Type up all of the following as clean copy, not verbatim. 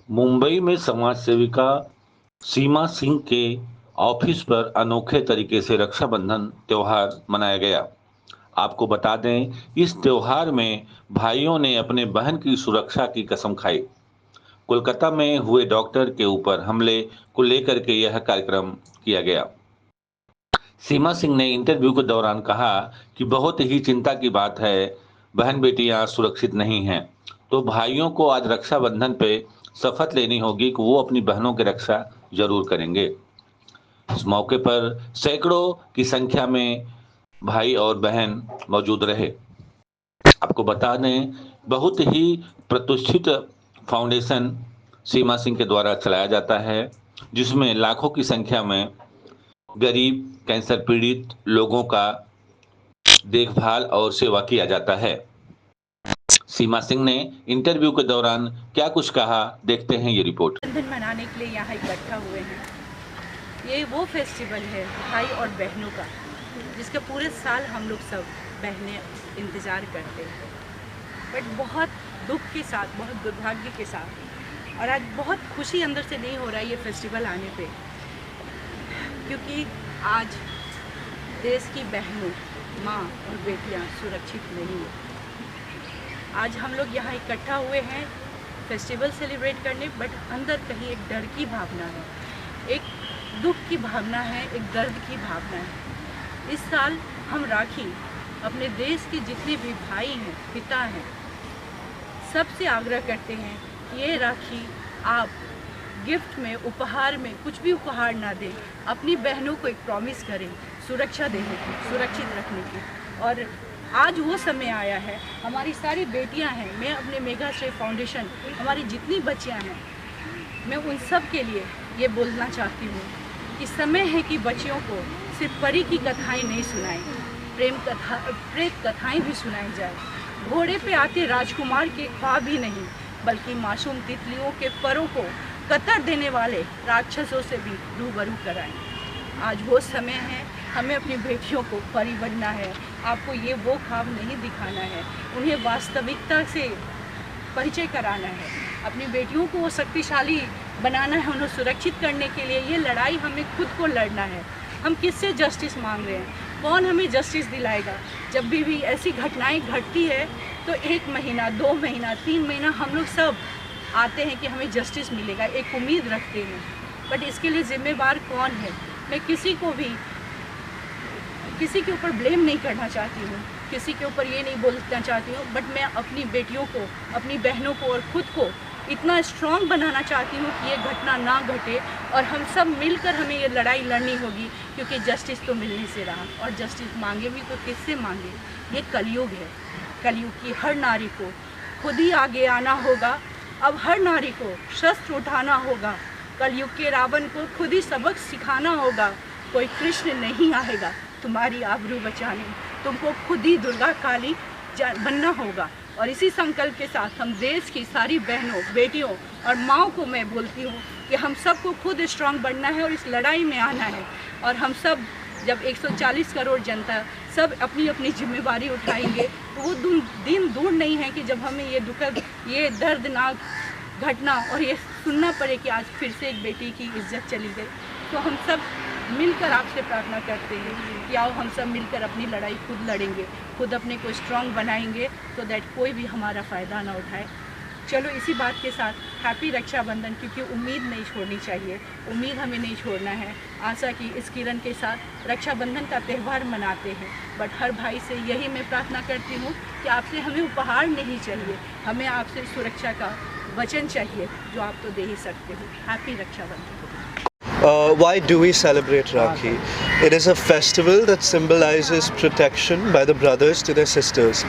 मुंबई में समाज सेविका सीमा सिंह के ऑफिस पर अनोखे तरीके से रक्षाबंधन त्योहार मनाया गया। आपको बता दें, इस त्योहार में भाइयों ने अपने बहन की सुरक्षा की कसम खाई। कोलकाता में हुए डॉक्टर के ऊपर हमले को लेकर के यह कार्यक्रम किया गया। सीमा सिंह ने इंटरव्यू के दौरान कहा कि बहुत ही चिंता की बात है, बहन बेटियां सुरक्षित नहीं हैं। तो भाइयों को आज रक्षाबंधन पे शपथ लेनी होगी कि वो अपनी बहनों की रक्षा जरूर करेंगे। इस मौके पर सैकड़ों की संख्या में भाई और बहन मौजूद रहे। आपको बता दें, बहुत ही प्रतिष्ठित फाउंडेशन सीमा सिंह के द्वारा चलाया जाता है, जिसमें लाखों की संख्या में गरीब कैंसर पीड़ित लोगों का देखभाल और सेवा किया जाता है। सीमा सिंह ने इंटरव्यू के दौरान क्या कुछ कहा, देखते हैं ये रिपोर्ट। बंधन मनाने के लिए यहाँ इकट्ठा हुए हैं। ये वो फेस्टिवल है भाई और बहनों का, जिसका पूरे साल हम लोग सब बहनें इंतज़ार करते हैं। बट बहुत दुख के साथ, बहुत दुर्भाग्य के साथ, और आज बहुत खुशी अंदर से नहीं हो रहा है ये फेस्टिवल आने पे, क्योंकि आज देश की बहनों, माँ और बेटियाँ सुरक्षित नहीं है। आज हम लोग यहाँ इकट्ठा हुए हैं फेस्टिवल सेलिब्रेट करने, बट अंदर कहीं एक डर की भावना है, एक दुख की भावना है, एक दर्द की भावना है। इस साल हम राखी अपने देश के जितने भी भाई हैं, पिता हैं, सबसे आग्रह करते हैं कि ये राखी आप गिफ्ट में, उपहार में कुछ भी उपहार ना दें, अपनी बहनों को एक प्रॉमिस करें सुरक्षा देने की, सुरक्षित रखने की। और आज वो समय आया है, हमारी सारी बेटियां हैं, मैं अपने मेघाश्री फाउंडेशन, हमारी जितनी बच्चियां हैं, मैं उन सब के लिए ये बोलना चाहती हूँ कि समय है कि बच्चियों को सिर्फ परी की कथाएं नहीं सुनाएं, प्रेत कथाएं भी सुनाई जाए। घोड़े पे आते राजकुमार के ख्वाब ही नहीं, बल्कि मासूम तितलियों के परों को कतर देने वाले राक्षसों से भी रूबरू कराएं। आज वो समय है, हमें अपनी बेटियों को परी बनना है। आपको ये वो ख्वाब नहीं दिखाना है, उन्हें वास्तविकता से परिचय कराना है। अपनी बेटियों को वो शक्तिशाली बनाना है, उन्हें सुरक्षित करने के लिए ये लड़ाई हमें खुद को लड़ना है। हम किससे जस्टिस मांग रहे हैं? कौन हमें जस्टिस दिलाएगा? जब भी ऐसी घटनाएं घटती है तो 1 महीना, 2 महीना, 3 महीना हम लोग सब आते हैं कि हमें जस्टिस मिलेगा, एक उम्मीद रखते हैं। बट इसके लिए जिम्मेवार कौन है? मैं किसी के ऊपर ब्लेम नहीं करना चाहती हूँ, किसी के ऊपर ये नहीं बोलना चाहती हूँ, बट मैं अपनी बेटियों को, अपनी बहनों को और खुद को इतना स्ट्रॉन्ग बनाना चाहती हूँ कि ये घटना ना घटे। और हम सब मिलकर हमें ये लड़ाई लड़नी होगी, क्योंकि जस्टिस तो मिलने से रहा, और जस्टिस मांगे भी तो किससे मांगे? ये कलयुग है। कलयुग की हर नारी को खुद ही आगे आना होगा। अब हर नारी को शस्त्र उठाना होगा। कलयुग के रावण को खुद ही सबक सिखाना होगा। कोई कृष्ण नहीं आएगा तुम्हारी आबरू बचाने, तुमको खुद ही दुर्गा काली बनना होगा। और इसी संकल्प के साथ हम देश की सारी बहनों, बेटियों और माँओं को मैं बोलती हूँ कि हम सबको खुद स्ट्रांग बनना है और इस लड़ाई में आना है। और हम सब जब 140 करोड़ जनता सब अपनी अपनी जिम्मेवारी उठाएंगे तो वो दिन दूर नहीं है कि जब हमें ये दुखद, ये दर्दनाक घटना और ये सुनना पड़े कि आज फिर से एक बेटी की इज्जत चली गई। तो हम सब मिलकर आपसे प्रार्थना करते हैं कि आओ हम सब मिलकर अपनी लड़ाई खुद लड़ेंगे, खुद अपने को स्ट्रांग बनाएंगे, तो दैट कोई भी हमारा फ़ायदा ना उठाए। चलो इसी बात के साथ हैप्पी रक्षाबंधन, क्योंकि उम्मीद नहीं छोड़नी चाहिए, उम्मीद हमें नहीं छोड़ना है। आशा की इस किरण के साथ रक्षाबंधन का त्यौहार मनाते हैं। बट हर भाई से यही मैं प्रार्थना करती हूँ कि आपसे हमें उपहार नहीं चाहिए, हमें आपसे सुरक्षा का वचन चाहिए, जो आप तो दे ही सकते हो। Happy Rakshabandhan. Why do we celebrate Rakhi? It is a festival that symbolizes protection by the brothers to their sisters.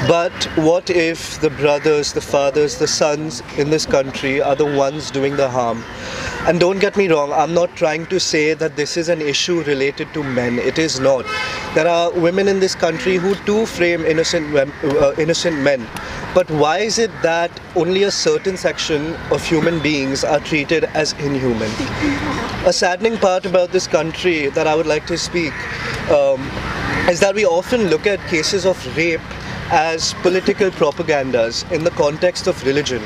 But what if the brothers, the fathers, the sons in this country are the ones doing the harm? And don't get me wrong, I'm not trying to say that this is an issue related to men. It is not. There are women in this country who too frame innocent men. But why is it that only a certain section of human beings are treated as inhuman? A saddening part about this country that I would like to speak is that we often look at cases of rape as political propagandas in the context of religion.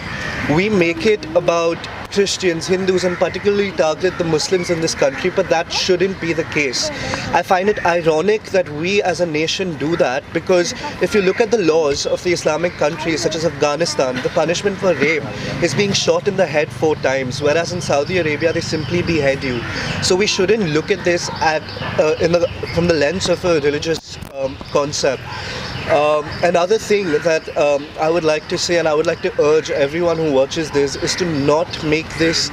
We make it about Christians, Hindus, and particularly target the Muslims in this country, but that shouldn't be the case. I find it ironic that we as a nation do that, because if you look at the laws of the Islamic countries such as Afghanistan, the punishment for rape is being shot in the head 4 times, whereas in Saudi Arabia they simply behead you. So we shouldn't look at this from the lens of a religious concept. Another thing that I would like to say, and I would like to urge everyone who watches this, is to not make this,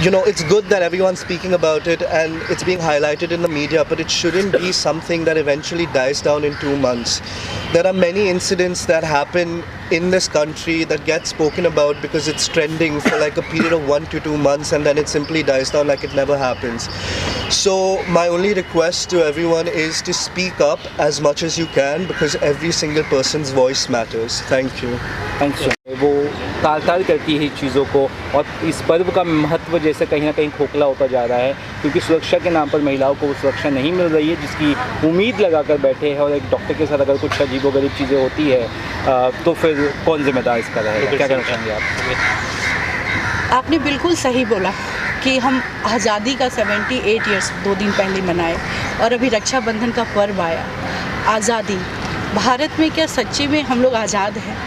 it's good that everyone's speaking about it and it's being highlighted in the media, but it shouldn't be something that eventually dies down in 2 months. There are many incidents that happen in this country that get spoken about because it's trending for like a period of 1 to 2 months, and then it simply dies down like it never happens. So my only request to everyone is to speak up as much as you can, because every single person's voice matters. Thank you. Thanks. वो ताल करती है चीज़ों को, और इस पर्व का महत्व जैसे कहीं ना कहीं खोखला होता जा रहा है, क्योंकि सुरक्षा के नाम पर महिलाओं को वो सुरक्षा नहीं मिल रही है जिसकी उम्मीद लगाकर बैठे हैं। और एक डॉक्टर के साथ अगर कुछ अजीबोगरीब चीज़ें होती है तो फिर कौन जिम्मेदार इसका रहेगा? क्या कहना चाहेंगे आप? आपने बिल्कुल सही बोला कि हम आज़ादी का 78 ईयर्स 2 दिन पहले मनाए, और अभी रक्षाबंधन का पर्व आया। आज़ादी, भारत में क्या सच्ची में हम लोग आज़ाद हैं?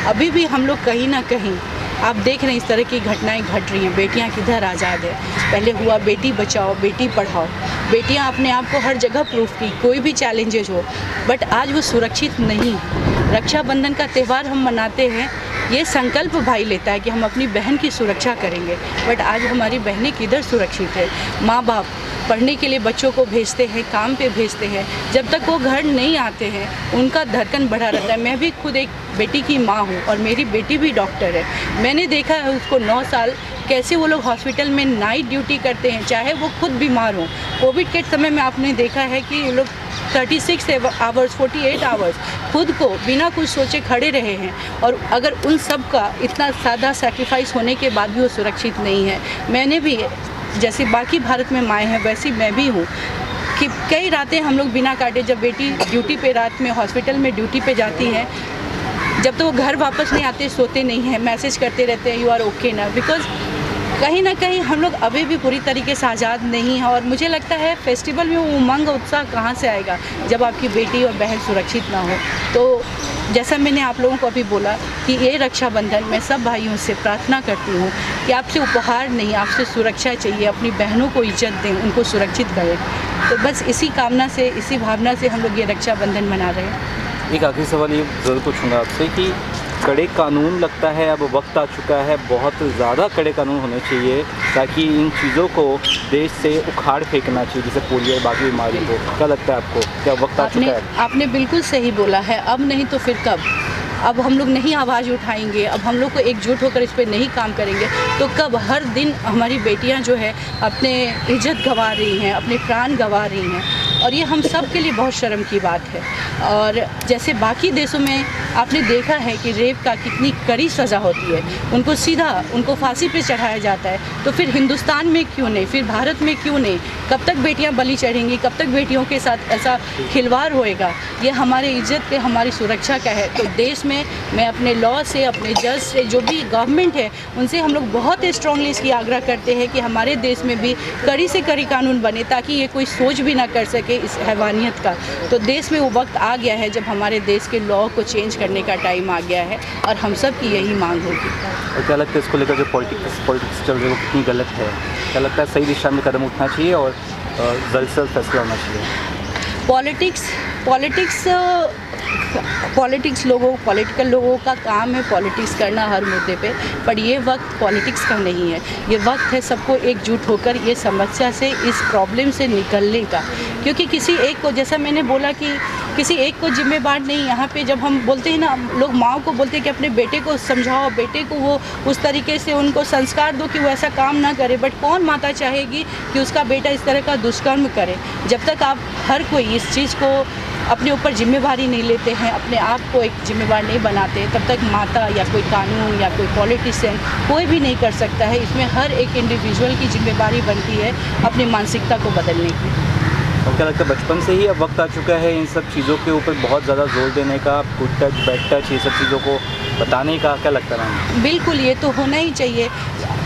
अभी भी हम लोग कहीं ना कहीं, आप देख रहे हैं इस तरह की घटनाएं घट रही हैं। बेटियां किधर आज़ाद है? पहले हुआ बेटी बचाओ बेटी पढ़ाओ, बेटियां अपने आप को हर जगह प्रूफ की, कोई भी चैलेंजेस हो, बट आज वो सुरक्षित नहीं है। रक्षाबंधन का त्यौहार हम मनाते हैं, ये संकल्प भाई लेता है कि हम अपनी बहन की सुरक्षा करेंगे, बट आज हमारी बहनें किधर सुरक्षित है? माँ बाप पढ़ने के लिए बच्चों को भेजते हैं, काम पे भेजते हैं, जब तक वो घर नहीं आते हैं उनका धड़कन बढ़ा रहता है। मैं भी खुद एक बेटी की माँ हूँ और मेरी बेटी भी डॉक्टर है। मैंने देखा है उसको 9 साल कैसे वो लोग हॉस्पिटल में नाइट ड्यूटी करते हैं, चाहे वो खुद बीमार हो। कोविड के समय में आपने देखा है कि वो लोग 36 आवर्स 48 आवर्स खुद को बिना कुछ सोचे खड़े रहे हैं, और अगर उन सब का इतना सादा सेक्रीफाइस होने के बाद भी वो सुरक्षित नहीं है। मैंने भी, जैसे बाकी भारत में माएँ हैं वैसी मैं भी हूँ, कि कई रातें हम लोग बिना काटे, जब बेटी ड्यूटी पे रात में हॉस्पिटल में ड्यूटी पे जाती हैं, जब तो वो घर वापस नहीं आते, सोते नहीं हैं, मैसेज करते रहते हैं यू आर ओके ना, बिकॉज कहीं ना कहीं हम लोग अभी भी पूरी तरीके से आज़ाद नहीं हैं। और मुझे लगता है फेस्टिवल में वो उमंग उत्साह कहाँ से आएगा जब आपकी बेटी और बहन सुरक्षित ना हो। तो जैसा मैंने आप लोगों को अभी बोला कि ये रक्षाबंधन मैं सब भाइयों से प्रार्थना करती हूँ कि आपसे उपहार नहीं, आपसे सुरक्षा चाहिए, अपनी बहनों को इज्जत दें, उनको सुरक्षित करें। तो बस इसी कामना से, इसी भावना से हम लोग ये रक्षाबंधन मना रहे हैं। एक आखिरी सवाल ये ज़रूर पूछूंगा आपसे कि कड़े कानून, लगता है अब वक्त आ चुका है, बहुत ज़्यादा कड़े कानून होने चाहिए ताकि इन चीज़ों को देश से उखाड़ फेंकना चाहिए, जैसे पोलियो और बाकी बीमारी को। क्या लगता है आपको, क्या वक्त आ चुका है? आपने बिल्कुल सही बोला है। अब नहीं तो फिर कब? अब हम लोग नहीं आवाज़ उठाएंगे, अब हम लोग को एकजुट होकर इस पर नहीं काम करेंगे तो कब? हर दिन हमारी बेटियां जो है अपने इज्जत गंवा रही हैं, अपने प्राण गंवा रही हैं, और ये हम सब के लिए बहुत शर्म की बात है। और जैसे बाकी देशों में आपने देखा है कि रेप का कितनी कड़ी सज़ा होती है, उनको सीधा उनको फांसी पे चढ़ाया जाता है, तो फिर हिंदुस्तान में क्यों नहीं, फिर भारत में क्यों नहीं? कब तक बेटियां बलि चढ़ेंगी? कब तक बेटियों के साथ ऐसा खिलवाड़ होएगा? ये हमारे इज्जत के, हमारी सुरक्षा का है। तो देश में मैं अपने लॉ से, अपने जज से, जो भी गवर्नमेंट है उनसे हम लोग बहुत स्ट्रांगली इसकी आग्रह करते हैं कि हमारे देश में भी कड़ी से कड़ी कानून बने, ताकि ये कोई सोच भी ना कर सके इस हैवानियत का। तो देश में वो वक्त आ गया है जब हमारे देश के लॉ को चेंज करने का टाइम आ गया है, और हम सब की यही मांग होगी। और क्या लगता है इसको लेकर जो पॉलिटिक्स चल रही है वो कितनी गलत है? क्या लगता है सही दिशा में कदम उठना चाहिए और जल्द से जल्द फैसला होना चाहिए? पॉलिटिकल लोगों का काम है पॉलिटिक्स करना हर मुद्दे पे, पर ये वक्त पॉलिटिक्स का नहीं है। ये वक्त है सबको एकजुट होकर ये समस्या से, इस प्रॉब्लम से निकलने का। क्योंकि किसी एक को, जैसा मैंने बोला कि किसी एक को जिम्मेवार नहीं। यहाँ पे जब हम बोलते हैं ना, लोग माँ को बोलते हैं कि अपने बेटे को समझाओ, बेटे को वो उस तरीके से उनको संस्कार दो कि वो ऐसा काम ना करे, बट कौन माता चाहेगी कि उसका बेटा इस तरह का दुष्कर्म करे? जब तक आप हर कोई इस चीज़ को अपने ऊपर जिम्मेवारी नहीं लेते हैं, अपने आप को एक जिम्मेवार नहीं बनाते, तब तक माता या कोई कानून या कोई पॉलिटिशियन कोई भी नहीं कर सकता है। इसमें हर एक इंडिविजुअल की जिम्मेवारी बनती है अपनी मानसिकता को बदलने की। और क्या लगता है बचपन से ही अब वक्त आ चुका है इन सब चीज़ों के ऊपर बहुत ज़्यादा जोर देने का, गुड टच बैड टच ये सब चीज़ों को बताने का, क्या लगता है मैम? बिल्कुल, ये तो होना ही चाहिए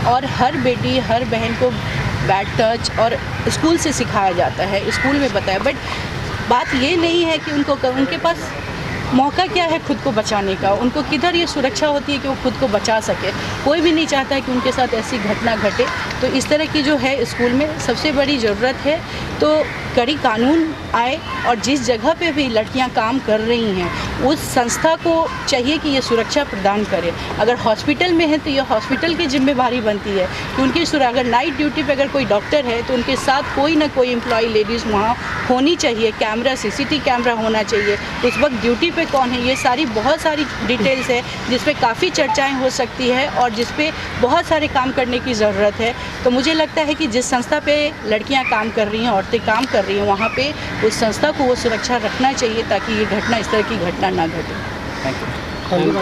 और हर बेटी हर बहन को बैड टच और स्कूल से सिखाया जाता है, स्कूल में बताया, बट बात ये नहीं है कि उनके पास मौका क्या है खुद को बचाने का, उनको किधर ये सुरक्षा होती है कि वो खुद को बचा सके। कोई भी नहीं चाहता है कि उनके साथ ऐसी घटना घटे। तो इस तरह की जो है स्कूल में सबसे बड़ी ज़रूरत है तो कड़ी कानून आए और जिस जगह पे भी लड़कियां काम कर रही हैं उस संस्था को चाहिए कि ये सुरक्षा प्रदान करे। अगर हॉस्पिटल में है तो ये हॉस्पिटल की जिम्मेदारी बनती है कि उनकी अगर नाइट ड्यूटी पे अगर कोई डॉक्टर है तो उनके साथ कोई ना कोई एम्प्लॉय लेडीज़ वहाँ होनी चाहिए, कैमरा CCTV कैमरा होना चाहिए, उस वक्त ड्यूटी पे कौन है, ये सारी बहुत सारी डिटेल्स है जिस पे काफ़ी चर्चाएं हो सकती है और जिस पे बहुत सारे काम करने की ज़रूरत है। तो मुझे लगता है कि जिस संस्था पे लड़कियां काम कर रही हैं, औरतें काम कर रही हैं, वहाँ पे उस संस्था को वो सुरक्षा रखना चाहिए ताकि ये घटना, इस तरह की घटना ना घटे। Thank you.